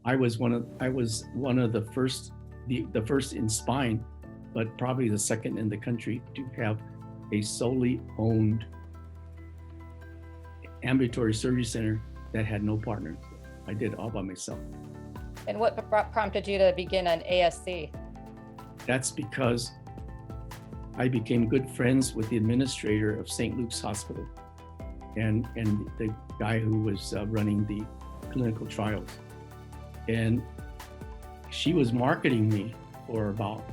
I was one of the first in spine, but probably the second in the country to have a solely owned ambulatory surgery center that had no partners. I did it all by myself. And what prompted you to begin an ASC? That's because I became good friends with the administrator of St. Luke's Hospital and the guy who was running the clinical trials. And she was marketing me for about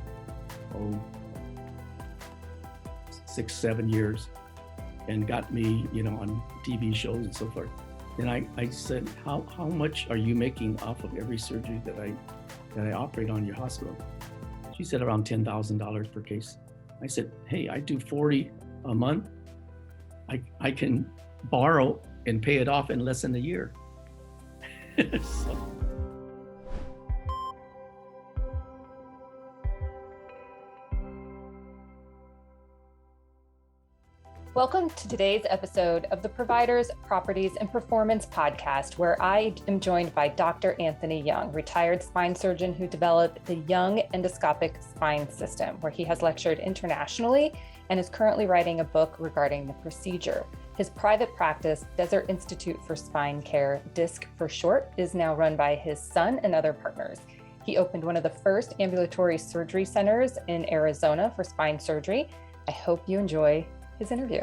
6-7 years and got me, on TV shows and so forth. And I said, how much are you making off of every surgery that I operate on your hospital? She said around $10,000 per case. I said, hey, I do 40 a month. I can borrow and pay it off in less than a year. So. Welcome to today's episode of the Providers, Properties, and Performance podcast, where I am joined by Dr. Anthony Yeung, retired spine surgeon who developed the Yeung endoscopic spine system, where he has lectured internationally and is currently writing a book regarding the procedure. His private practice, Desert Institute for Spine Care, DISC for short, is now run by his son and other partners. He opened one of the first ambulatory surgery centers in Arizona for spine surgery. I hope you enjoy his interview.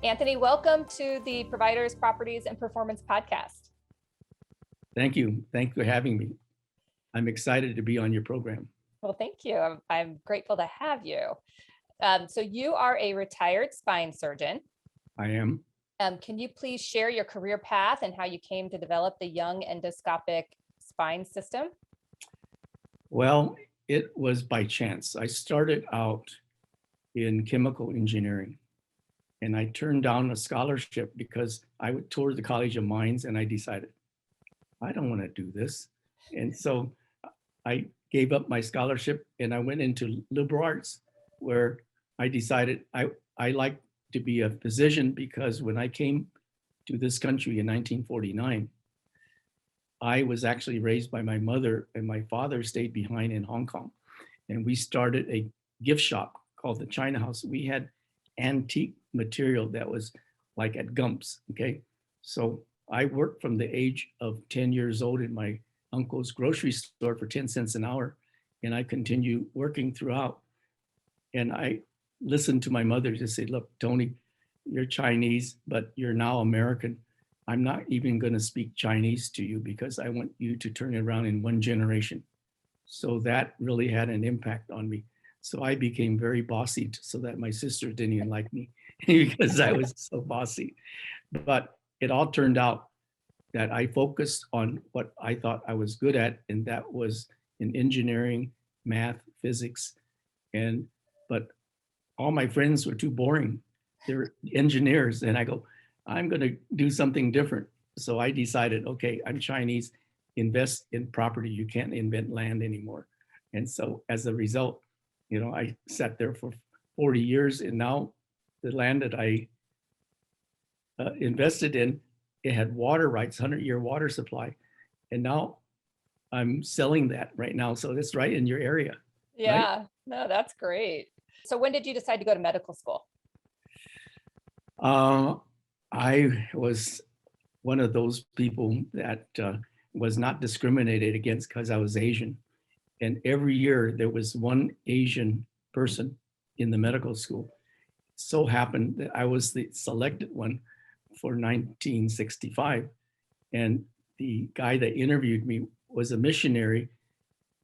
Anthony, welcome to the Providers, Properties, and Performance podcast. Thank you. Thank you for having me. I'm excited to be on your program. Well, thank you. I'm grateful to have you. So you are a retired spine surgeon. I am. Can you please share your career path and how you came to develop the Yeung endoscopic spine system? Well, it was by chance. I started out in chemical engineering, and I turned down a scholarship because I would tour the College of Mines, and I decided, I don't want to do this. And so I gave up my scholarship and I went into liberal arts, where I decided I like to be a physician, because when I came to this country in 1949, I was actually raised by my mother, and my father stayed behind in Hong Kong. And we started a gift shop called the China House. We had antique material that was like at Gump's, okay? So I worked from the age of 10 years old in my uncle's grocery store for 10 cents an hour, and I continued working throughout. And I listened to my mother just say, look, Tony, you're Chinese, but you're now American. I'm not even gonna speak Chinese to you because I want you to turn it around in one generation. So that really had an impact on me. So I became very bossy so that my sister didn't even like me because I was so bossy. But it all turned out that I focused on what I thought I was good at, and that was in engineering, math, physics. But all my friends were too boring. They're engineers. And I go, I'm going to do something different. So I decided, okay, I'm Chinese, invest in property. You can't invent land anymore. And so as a result, I sat there for 40 years, and now the land that I invested in, it had water rights, 100-year water supply. And now I'm selling that right now. So it's right in your area. Yeah, right? No, that's great. So when did you decide to go to medical school? I was one of those people that was not discriminated against because I was Asian. And every year there was one Asian person in the medical school. It so happened that I was the selected one for 1965. And the guy that interviewed me was a missionary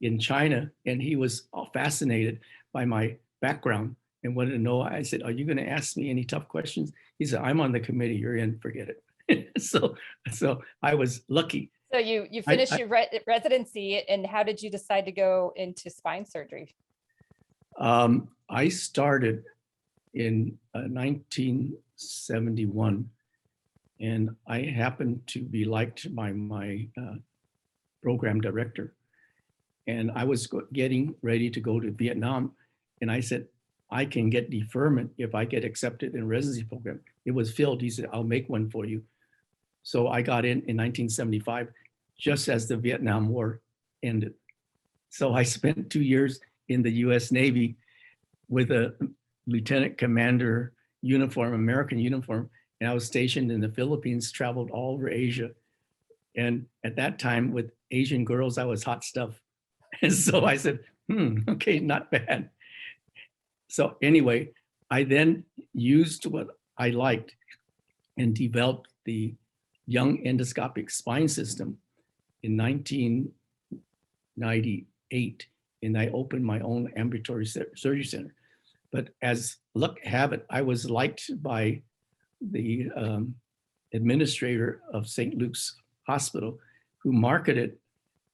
in China, and he was fascinated by my background and wanted to know. I said, are you going to ask me any tough questions? He said, I'm on the committee, you're in, forget it. So I was lucky. So you finished your residency, and how did you decide to go into spine surgery? I started in 1971, and I happened to be liked by my program director. And I was getting ready to go to Vietnam, and I said, I can get deferment if I get accepted in a residency program. It was filled. He said, I'll make one for you. So I got in 1975. just as the Vietnam War ended. So I spent 2 years in the US Navy with a lieutenant commander uniform, American uniform. And I was stationed in the Philippines, traveled all over Asia. And at that time, with Asian girls, I was hot stuff. And so I said, okay, not bad. So anyway, I then used what I liked and developed the Yeung endoscopic spine system in 1998. And I opened my own ambulatory surgery center. But as luck have it, I was liked by the administrator of St. Luke's Hospital, who marketed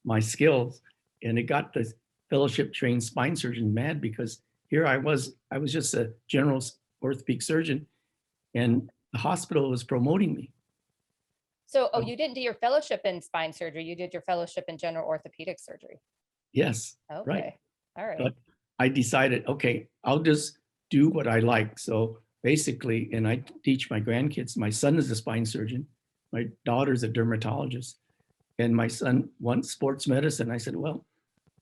my skills, and it got the fellowship trained spine surgeon mad because here I was just a general orthopedic surgeon, and the hospital was promoting me. So, you didn't do your fellowship in spine surgery. You did your fellowship in general orthopedic surgery. Yes, Okay. right. All right. But I decided, okay, I'll just do what I like. So basically, and I teach my grandkids, my son is a spine surgeon, my daughter's a dermatologist, and my son wants sports medicine. I said, well,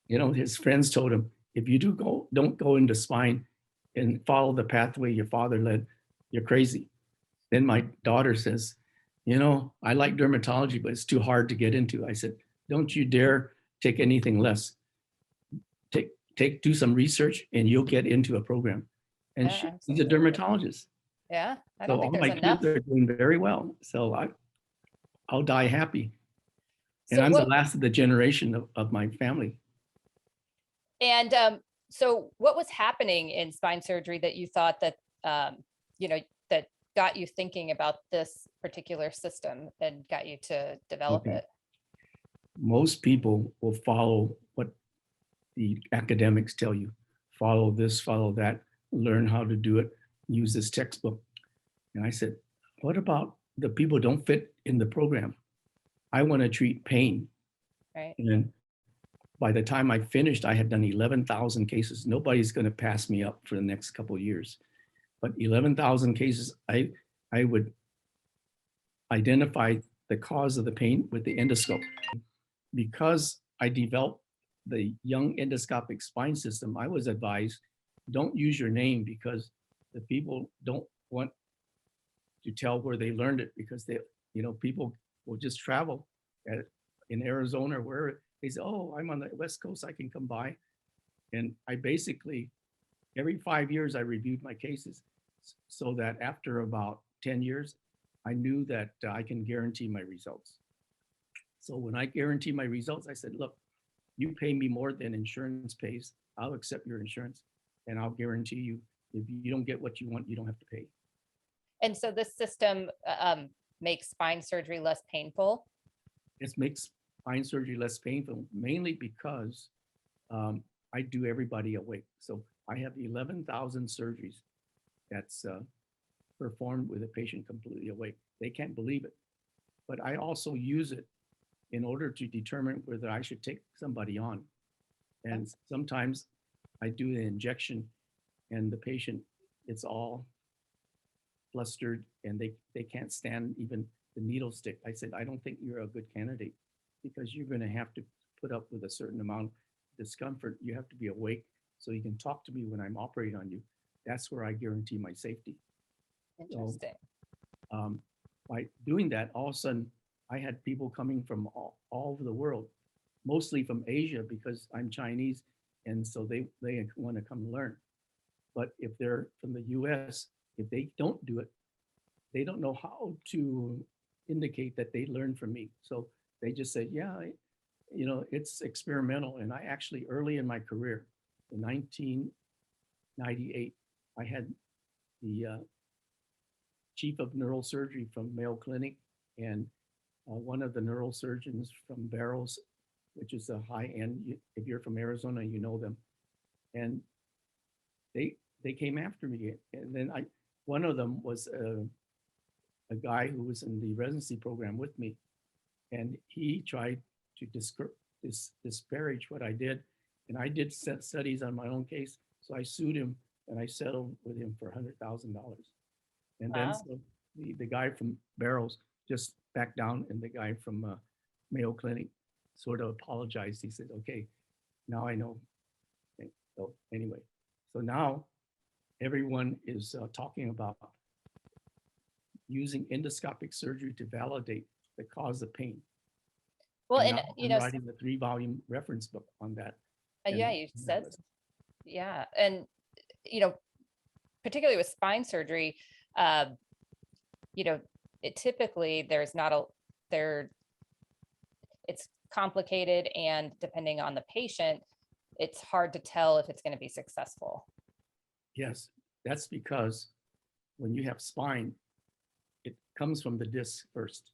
his friends told him, if you don't go into spine and follow the pathway your father led, you're crazy. Then my daughter says, I like dermatology, but it's too hard to get into. I said, don't you dare take anything less. Do some research and you'll get into a program. And Yeah, she's a dermatologist. Yeah, I So don't think all my there's enough. kids are doing very well. So I'll die happy. And So I'm the last of the generation of my family. And so what was happening in spine surgery that you thought that, that got you thinking about this particular system and got you to develop Okay. it? Most people will follow what the academics tell you. Follow this, follow that, learn how to do it, use this textbook. And I said, what about the people who don't fit in the program? I want to treat pain. Right. And then by the time I finished, I had done 11,000 cases. Nobody's going to pass me up for the next couple of years. But 11,000 cases, I would identify the cause of the pain with the endoscope. Because I developed the Yeung endoscopic spine system, I was advised, don't use your name because the people don't want to tell where they learned it, because people will just travel in Arizona or where they say, oh, I'm on the West Coast, I can come by. And I basically, every 5 years, I reviewed my cases so that after about 10 years, I knew that I can guarantee my results. So when I guarantee my results, I said, look, you pay me more than insurance pays. I'll accept your insurance and I'll guarantee you, if you don't get what you want, you don't have to pay. And so this system makes spine surgery less painful? It makes spine surgery less painful, mainly because I do everybody awake. So I have 11,000 surgeries that's performed with a patient completely awake. They can't believe it. But I also use it in order to determine whether I should take somebody on. And sometimes I do the injection and the patient, it's all flustered and they can't stand even the needle stick. I said, I don't think you're a good candidate because you're going to have to put up with a certain amount of discomfort. You have to be awake so you can talk to me when I'm operating on you. That's where I guarantee my safety. Interesting. So, by doing that, all of a sudden, I had people coming from all over the world, mostly from Asia because I'm Chinese, and so they want to come learn. But if they're from the US, if they don't do it, they don't know how to indicate that they learned from me. So they just say, yeah, it's experimental. And I actually, early in my career, in 1998, I had the chief of neurosurgery from Mayo Clinic and one of the neurosurgeons from Barrows, which is a high end. If you're from Arizona, you know them. And they came after me. And then one of them was a guy who was in the residency program with me. And he tried to disparage what I did. And I did studies on my own case. So I sued him and I settled with him for $100,000. And then so the guy from Barrows just backed down, and the guy from Mayo Clinic sort of apologized. He said, okay, now I know. So anyway, so now everyone is talking about using endoscopic surgery to validate the cause of pain. Well, And and now I'm writing the 3-volume reference book on that. yeah, And you said, yeah, and particularly with spine surgery, uh, it typically there's not a there. It's complicated, and depending on the patient, it's hard to tell if it's going to be successful. yes, that's because when you have spine, it comes from the disc first,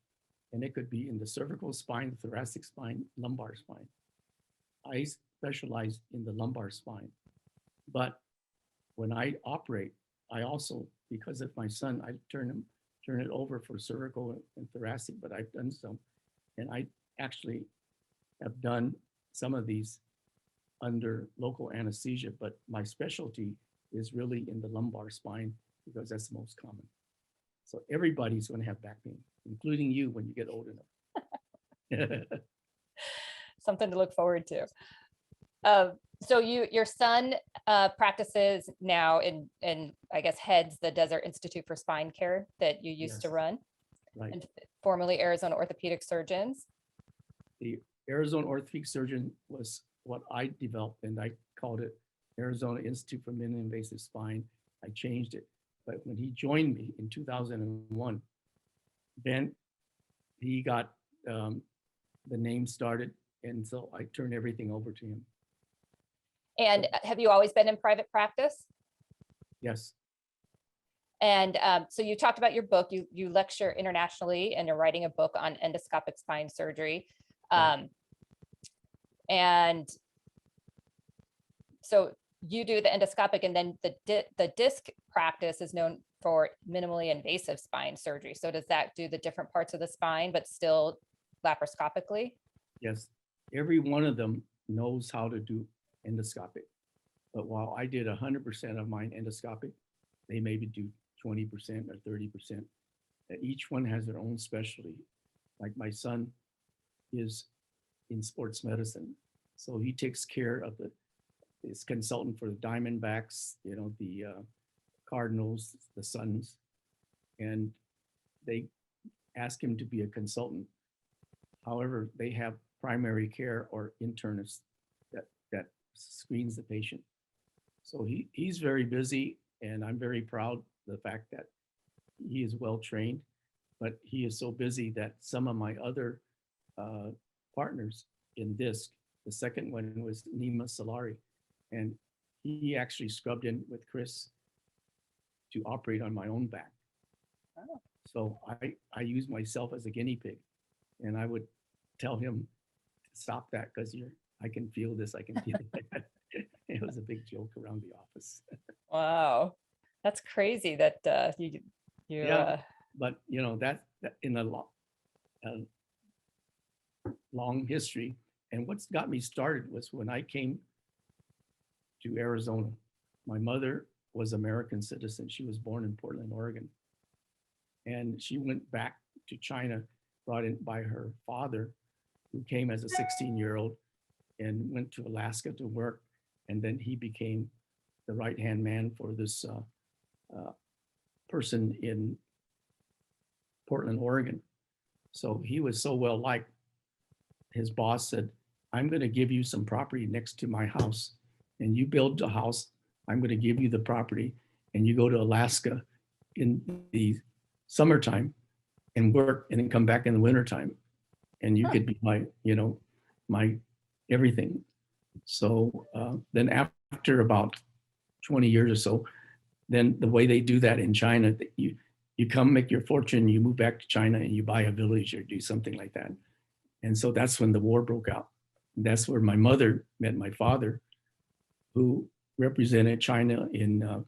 and it could be in the cervical spine, thoracic spine, lumbar spine. I specialize in the lumbar spine, but when I operate, I also, because of my son, I turn it over for cervical and thoracic, but I've done some, and I actually have done some of these under local anesthesia, but my specialty is really in the lumbar spine because that's the most common. So everybody's going to have back pain, including you when you get old enough. Something to look forward to. So your son practices now and I guess heads the Desert Institute for Spine Care that you used to Yes. run, Right. and formerly Arizona Orthopedic Surgeons. The Arizona Orthopedic Surgeon was what I developed, and I called it Arizona Institute for Minimally Invasive Spine. I changed it. But when he joined me in 2001, then he got the name started, and so I turned everything over to him. And have you always been in private practice? Yes. And so you talked about your book. You lecture internationally, and you're writing a book on endoscopic spine surgery. And so you do the endoscopic, and then the disc practice is known for minimally invasive spine surgery. So does that do the different parts of the spine, but still laparoscopically? Yes. Every one of them knows how to do endoscopic. But while I did 100% of mine endoscopic, they maybe do 20% or 30%. Each one has their own specialty. Like my son is in sports medicine, so he takes care of his consultant for the Diamondbacks, the Cardinals, the Suns, and they ask him to be a consultant. However, they have primary care or internist that screens the patient. So he's very busy, and I'm very proud of the fact that he is well trained, but he is so busy that some of my other partners in DISC, the second one was Nima Solari, and he actually scrubbed in with Chris to operate on my own back. Oh. So I use myself as a guinea pig, and I would tell him, stop that, because I can feel this, I can feel that. It was a big joke around the office. Wow, that's crazy that you yeah, but that in a long history. And what's got me started was when I came to Arizona. My mother was American citizen. She was born in Portland, Oregon. And she went back to China, brought in by her father, who came as a 16-year-old and went to Alaska to work. And then he became the right-hand man for this person in Portland, Oregon. So he was so well liked. His boss said, I'm going to give you some property next to my house, and you build a house. I'm going to give you the property, and you go to Alaska in the summertime and work, and then come back in the wintertime, and you could be my everything. So then after about 20 years or so, then the way they do that in China, you come make your fortune, you move back to China, and you buy a village or do something like that. And so that's when the war broke out. That's where my mother met my father, who represented China in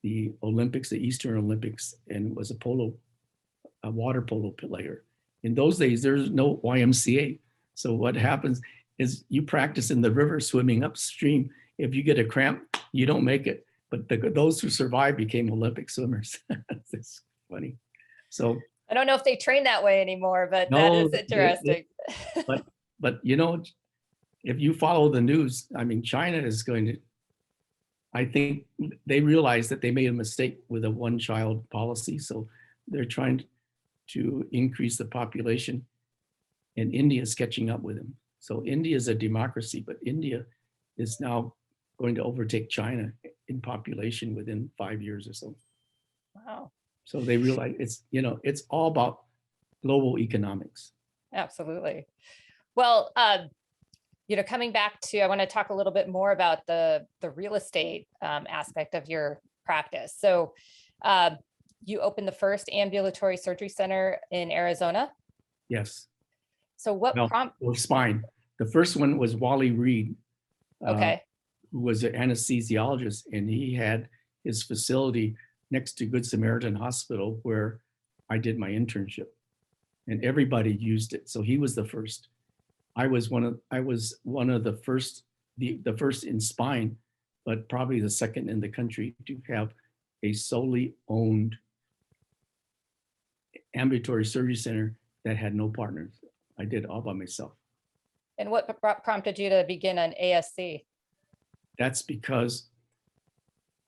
the Olympics, the Eastern Olympics, and was a water polo player. In those days, there's no YMCA. So what happens is you practice in the river swimming upstream. If you get a cramp, you don't make it. But those who survived became Olympic swimmers. It's funny. So I don't know if they train that way anymore, but no, that is interesting. but But if you follow the news, I mean, China is going to, I think they realize that they made a mistake with a one-child policy. So they're trying to increase the population, and India is catching up with them. So India is a democracy, but India is now going to overtake China in population within 5 years or so. Wow. So they realize it's all about global economics. Absolutely. Well, coming back to, I want to talk a little bit more about the real estate aspect of your practice. So you opened the first ambulatory surgery center in Arizona. Yes. So what Well, spine. The first one was Wally Reed, Okay. who was an anesthesiologist, and he had his facility next to Good Samaritan Hospital where I did my internship, and everybody used it. So he was the first. I was one of the first, the first in spine, but probably the second in the country to have a solely owned ambulatory surgery center that had no partners. I did it all by myself. And what prompted you to begin an ASC? That's because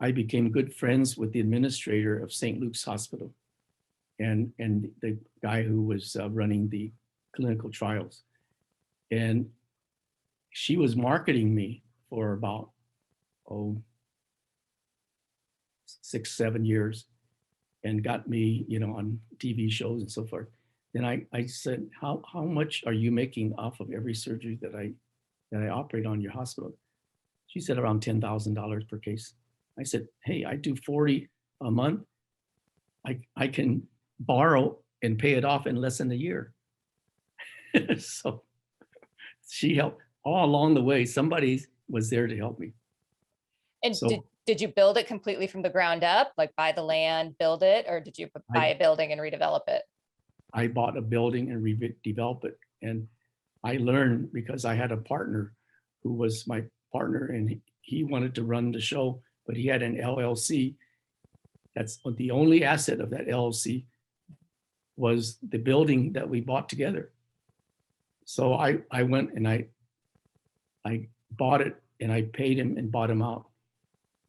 I became good friends with the administrator of St. Luke's Hospital and the guy who was running the clinical trials. And she was marketing me for about 6, 7 years, and got me, on TV shows and so forth. Then I said, how much are you making off of every surgery that I operate on your hospital? She said around $10,000 per case. I said, hey, I do 40 a month. I can borrow and pay it off in less than a year. So she helped all along the way. Somebody was there to help me. And so, did you build it completely from the ground up, like buy the land, build it, or did you buy a building and redevelop it? I bought a building and redeveloped it. And I learned because I had a partner who was my partner, and he wanted to run the show, but he had an LLC. That's the only asset of that LLC was the building that we bought together. So I went and I bought it, and I paid him and bought him out.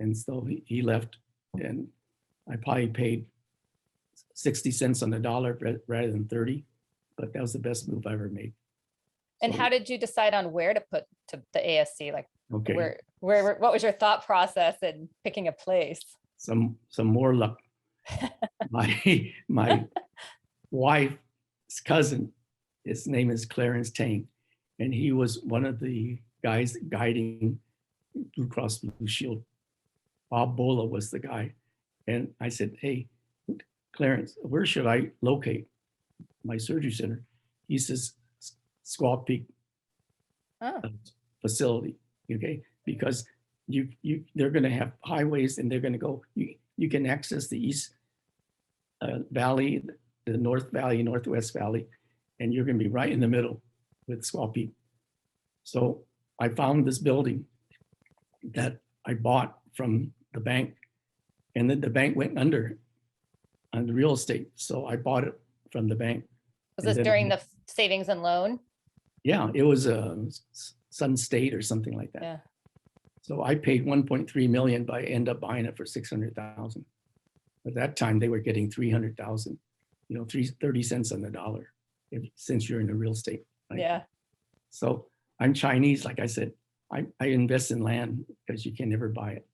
And so he left, and I probably paid 60 cents on the dollar rather than 30, but that was the best move I ever made. And how did you decide on where to put the ASC? Like, okay, what was your thought process in picking a place? Some more luck. My wife's cousin, his name is Clarence Tang, and he was one of the guys guiding Blue Cross Blue Shield. Bob Bola was the guy. And I said, hey, Clarence, where should I locate my surgery center? He says, Squaw Peak facility, okay? Because they're gonna have highways, and they're gonna go, you can access the East Valley, the North Valley, Northwest Valley, and you're gonna be right in the middle with Squaw Peak. So I found this building that I bought from the bank, and then the bank went under on the real estate. So I bought it from the bank. Was this during the savings and loan? Yeah, it was a Sun State or something like that. Yeah. So I paid 1.3 million, but I ended up buying it for 600,000. At that time, they were getting 300,000, 30 cents on the dollar, since you're in the real estate. Right? Yeah. So I'm Chinese, like I said, I invest in land because you can never buy it.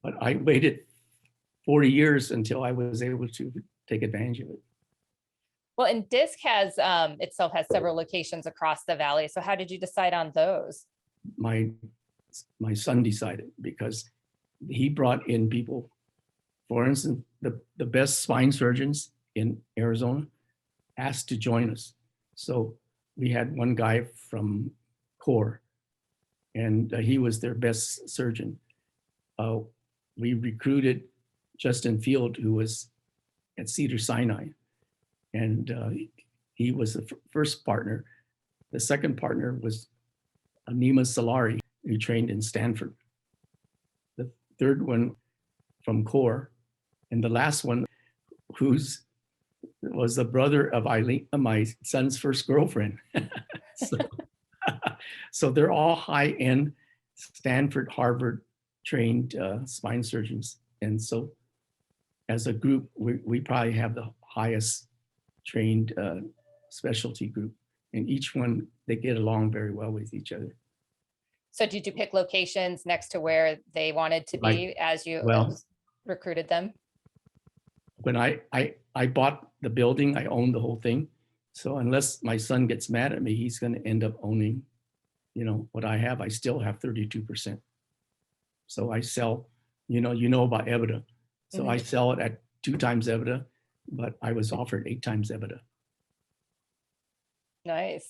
But I waited 40 years until I was able to take advantage of it. Well, and DISC has itself has several locations across the valley. So how did you decide on those? My son decided, because he brought in people. For instance, the best spine surgeons in Arizona asked to join us. So we had one guy from Core, and he was their best surgeon. We recruited Justin Field, who was at Cedars-Sinai, and he was the first partner. The second partner was Nima Solari, who trained in Stanford. The third one from Core, and the last one, was the brother of Eileen, my son's first girlfriend. So So they're all high-end Stanford, Harvard trained spine surgeons. And so as a group, we probably have the highest trained specialty group. And each one, they get along very well with each other. So did you pick locations next to where they wanted to be as you Well, recruited them? when I bought the building, I owned the whole thing. So unless my son gets mad at me, he's going to end up owning, what I have. I still have 32%. So I sell, you know about EBITDA. So I sell it at 2 times EBITDA, but I was offered 8 times EBITDA. Nice.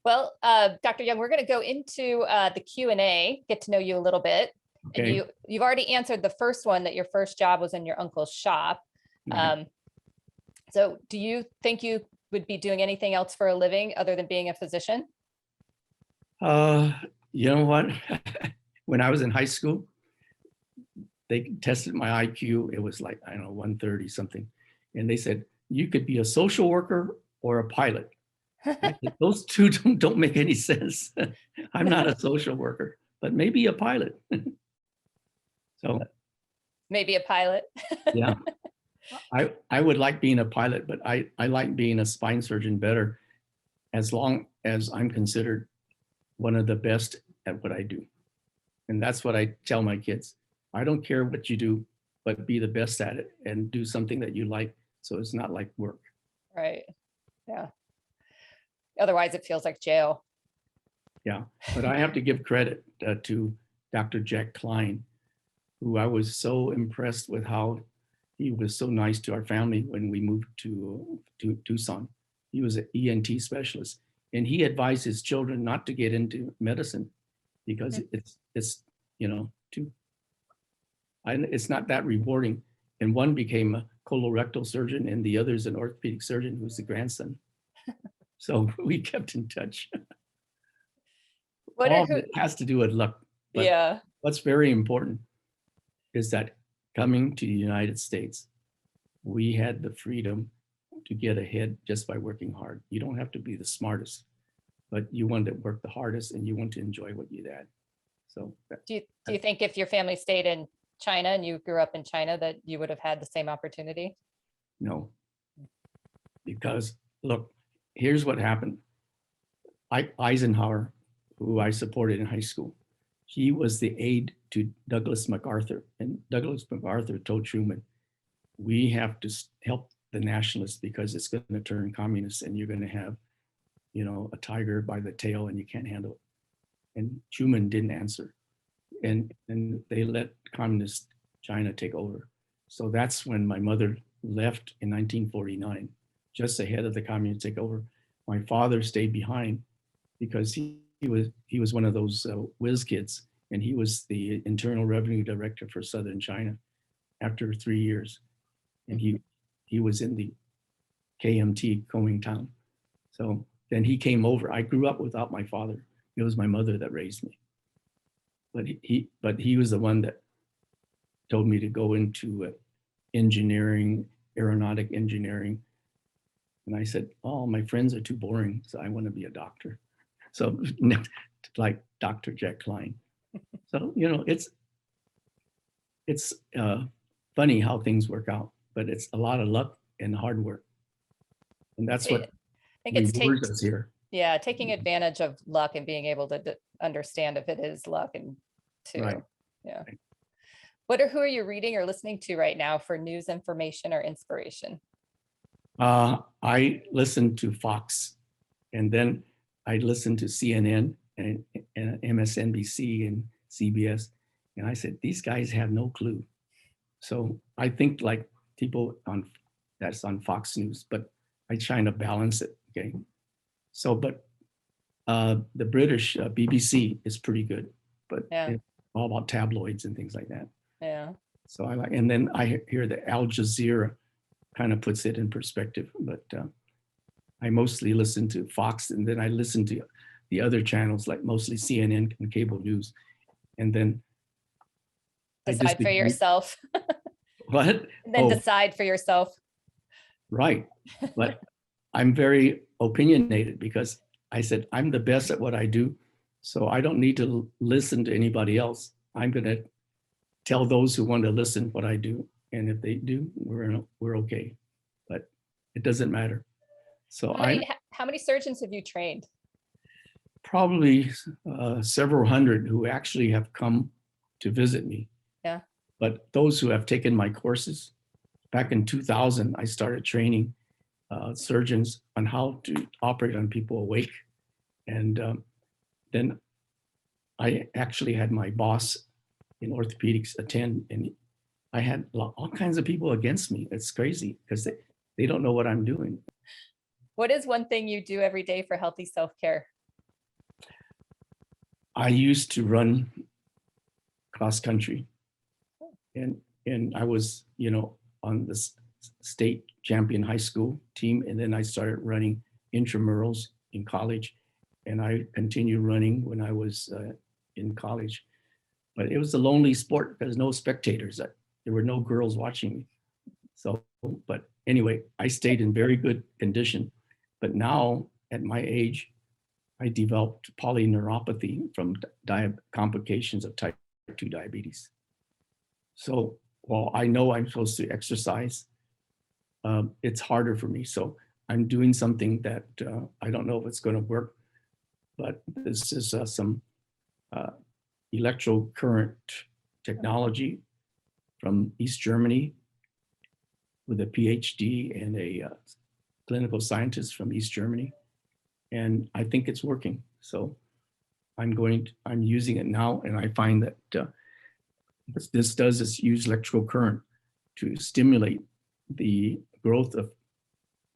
Well, Dr. Yeung, we're going to go into the Q&A, get to know you a little bit. Okay. And you've already answered the first one, that your first job was in your uncle's shop. Right. So do you think you would be doing anything else for a living other than being a physician? You know what? When I was in high school, they tested my IQ. It was like, I don't know, 130 something. And they said, you could be a social worker or a pilot. I said, those two don't make any sense. I'm not a social worker, but maybe a pilot. So Maybe a pilot. yeah, I would like being a pilot, but I like being a spine surgeon better, as long as I'm considered one of the best at what I do. And that's what I tell my kids. I don't care what you do, but be the best at it and do something that you like. So it's not like work. Right. Yeah. Otherwise it feels like jail. Yeah. But I have to give credit to Dr. Jack Klein, who I was so impressed with how he was so nice to our family when we moved to Tucson. He was an ENT specialist, and he advised his children not to get into medicine because it's it's not that rewarding. And one became a colorectal surgeon, and the other is an orthopedic surgeon who's the grandson. So we kept in touch. All of it has to do with luck. But yeah. What's very important is that coming to the United States, we had the freedom to get ahead just by working hard. You don't have to be the smartest, but you want to work the hardest and you want to enjoy what you did. So do you think if your family stayed in China and you grew up in China that you would have had the same opportunity? No, because look, here's what happened. Eisenhower, who I supported in high school, he was the aide to Douglas MacArthur, and Douglas MacArthur told Truman, we have to help the nationalists because it's going to turn communist and you're going to have, a tiger by the tail and you can't handle it. And Truman didn't answer. And they let communist China take over. So that's when my mother left in 1949, just ahead of the communist takeover. My father stayed behind because he was one of those whiz kids, and he was the Internal Revenue Director for Southern China after 3 years. And he was in the KMT, Kuomintang. So then he came over. I grew up without my father. It was my mother that raised me. But he was the one that told me to go into engineering, aeronautic engineering. And I said, oh, my friends are too boring, so I want to be a doctor. So like Dr. Jack Klein. So, it's funny how things work out, but it's a lot of luck and hard work. And that's what I think rewards us here. Yeah, taking advantage of luck and being able to understand if it is luck and Right. Yeah. Right. Who are you reading or listening to right now for news, information, or inspiration? I listen to Fox, and then I listen to CNN and MSNBC and CBS. And I said, these guys have no clue. So I think like people that's on Fox News, but I try to balance it. Okay. So, but the British BBC is pretty good, but it's all about tabloids and things like that. Yeah. So I like, and then I hear that Al Jazeera kind of puts it in perspective, but I mostly listen to Fox, and then I listen to the other channels, like mostly CNN and cable news. And then decide for yourself. What? And then decide for yourself. Right. But I'm very opinionated because I said, I'm the best at what I do, so I don't need to listen to anybody else. I'm going to tell those who want to listen what I do. And if they do, we're okay. But it doesn't matter. So How many surgeons have you trained? probably several hundred who actually have come to visit me. Yeah. But those who have taken my courses, back in 2000, I started training surgeons on how to operate on people awake. And then I actually had my boss in orthopedics attend, and I had all kinds of people against me. It's crazy because they don't know what I'm doing. What is one thing you do every day for healthy self-care? I used to run cross country, and I was, on the state champion high school team, and then I started running intramurals in college, and I continued running when I was in college. But it was a lonely sport. There's no spectators. There were no girls watching me. So, but anyway, I stayed in very good condition. But now at my age, I developed polyneuropathy from complications of type 2 diabetes. So while I know I'm supposed to exercise, it's harder for me. So I'm doing something that I don't know if it's going to work, but this is some electrocurrent technology from East Germany with a PhD and a clinical scientist from East Germany. And I think it's working. So I'm using it now, and I find that what this does is use electrical current to stimulate the growth of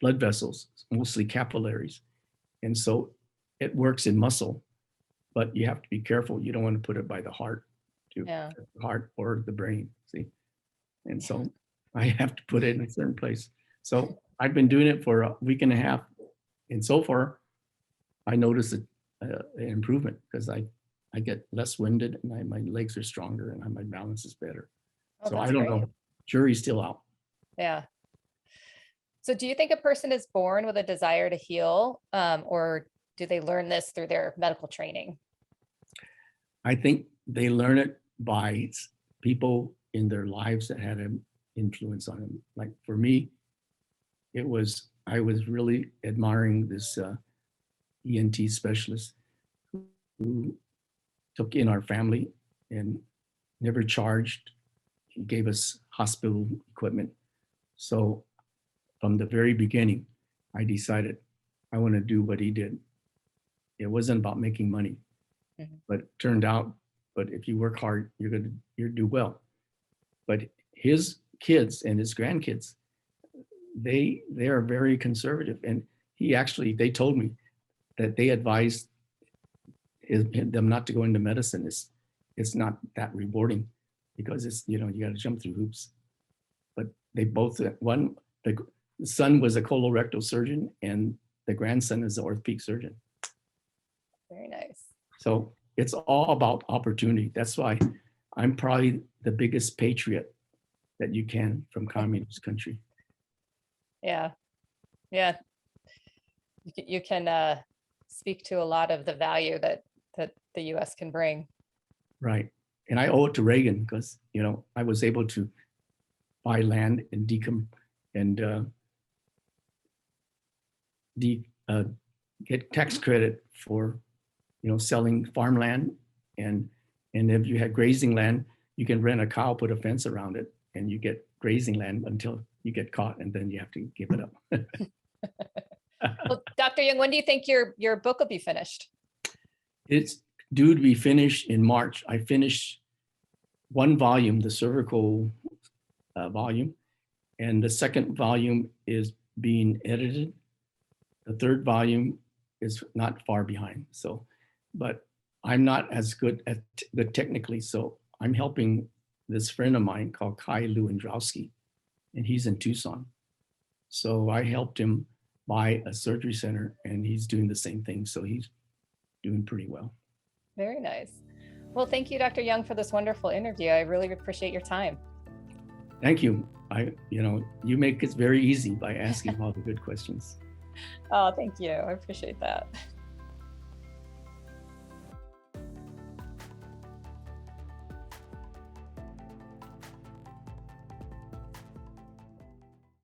blood vessels, mostly capillaries. And so it works in muscle, but you have to be careful. You don't want to put it by the heart, the heart or the brain, see? And so I have to put it in a certain place. So I've been doing it for a week and a half. And so far, I noticed an improvement because I get less winded, and my legs are stronger, and my balance is better. So I don't know. Jury's still out. Yeah. So do you think a person is born with a desire to heal, or do they learn this through their medical training? I think they learn it by people in their lives that had an influence on them. Like for me, I was really admiring this ENT specialist who took in our family and never charged. He gave us hospital equipment. So from the very beginning, I decided I want to do what he did. It wasn't about making money, but it turned out, but if you work hard, you'll do well. But his kids and his grandkids, they are very conservative. And they told me that they advised them not to go into medicine. It's not that rewarding because you got to jump through hoops. But they both, the son was a colorectal surgeon and the grandson is an orthopedic surgeon. Very nice. So it's all about opportunity. That's why I'm probably the biggest patriot that you can from communist country. Yeah. Yeah. You can speak to a lot of the value that the US can bring. Right. And I owe it to Reagan because, I was able to buy land and get tax credit for, selling farmland. And if you had grazing land, you can rent a cow, put a fence around it, and you get grazing land until you get caught, and then you have to give it up. Well, Dr. Yeung, when do you think your book will be finished? It's due to be finished in March. I finished one volume, the cervical volume, and the second volume is being edited. The third volume is not far behind. So, but I'm not as good technically. So I'm helping this friend of mine called Kai Lewandowski, and he's in Tucson. So I helped him buy a surgery center, and he's doing the same thing. So he's doing pretty well. Very nice. Well, thank you, Dr. Yeung, for this wonderful interview. I really appreciate your time. Thank you. You make it very easy by asking all the good questions. Oh, thank you. I appreciate that.